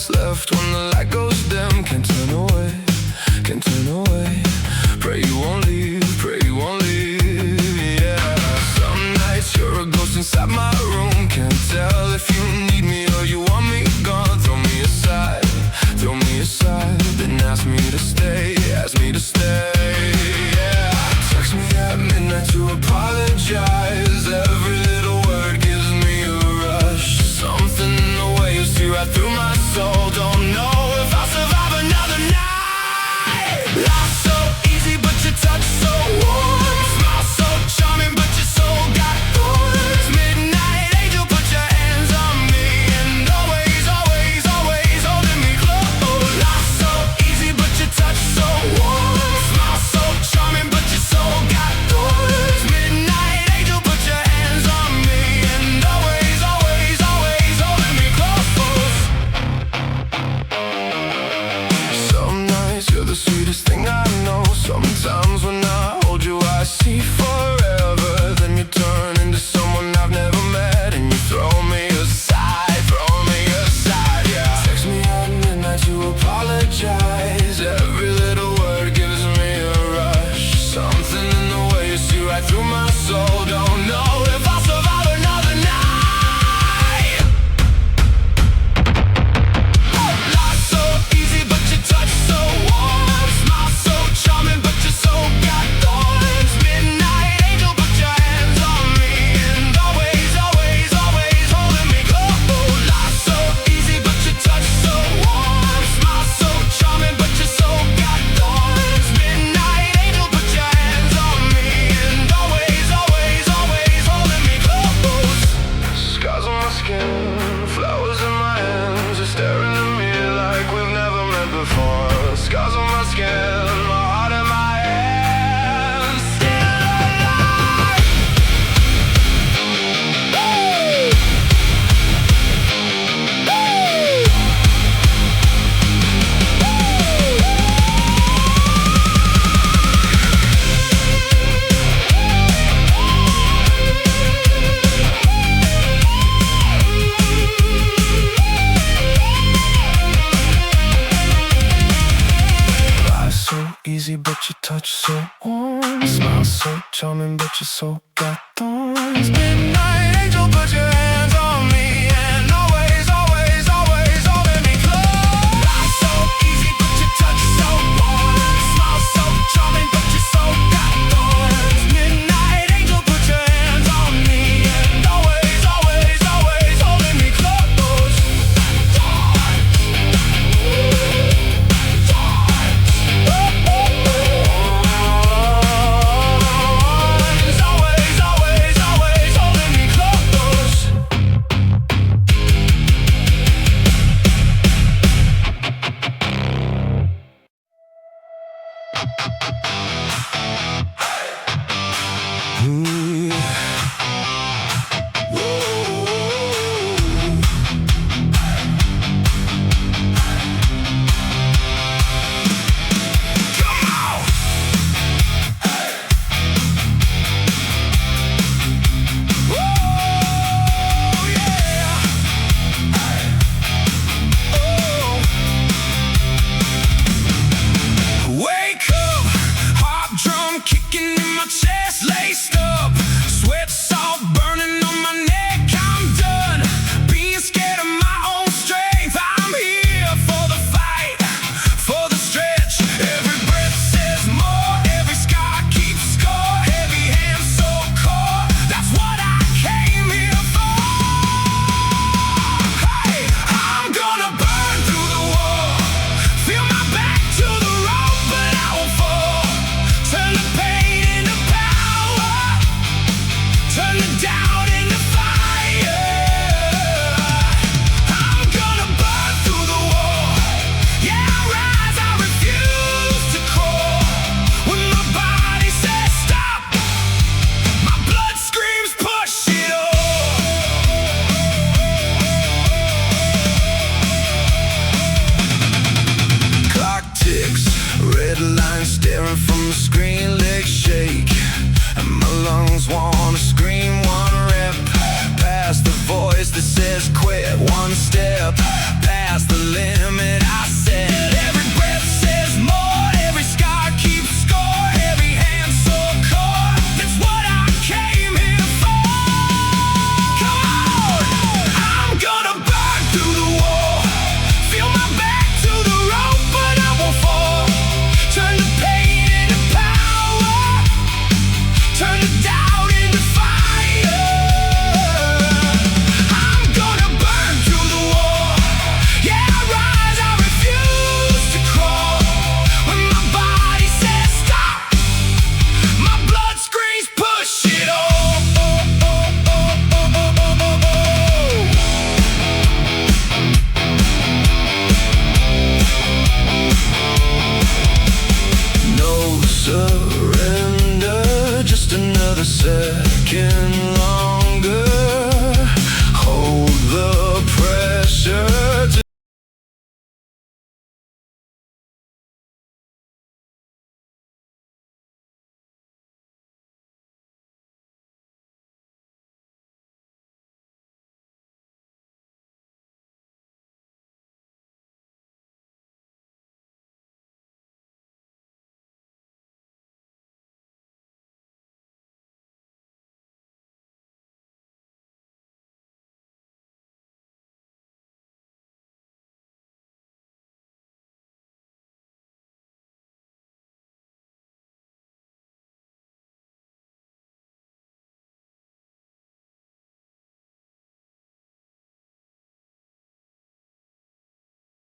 what's left when the light goes dim. Can't turn away, can't turn away. Pray you won't leave, pray you won't leave, yeah. Some nights you're a ghost inside my room. Can't tell if you need me or you want me gone. Throw me aside, then ask me to stay, ask me to stay, yeah. Text me at midnight to apologize. Every little word gives me a rush. Something in the way you see right through my soul. Don't know if I'll survive another night. Life's so easy but your touch so warm. Smile so charming but your soul got thorns. Midnight angel, put your hands on me and always, always, always holding me close. Life's so easy but your touch so warm. Smile so charming but your soul got thorns. Midnight angel, put your hands on me and always, always, always holding me close. Some nights you're the sweetest thing I know. Sometimes when I hold you I see forever. Then you turn into someone I've never met and you throw me aside, yeah. Text me at midnight to apologize. Every little word gives me a rush. Something in the way you see right through my soul. Don't know if I'll survive another night. Life's so easy but your touch so warm. Smile so charming but your soul got thorns. Midnight angel, put your hands on me and always, always, always holding me close. Life's so easy but your touch so warm. Smile so charming but your soul got thorns. Midnight angel, put your hands on me and always, always, always holding me close. Scars on my skin, flowers in my hands. You're staring at me like we've never met before. Scars on my skin, my heart in my hands. Still alive. Life's so easy but your touch so warm. Smile so charming but your soul got thorns.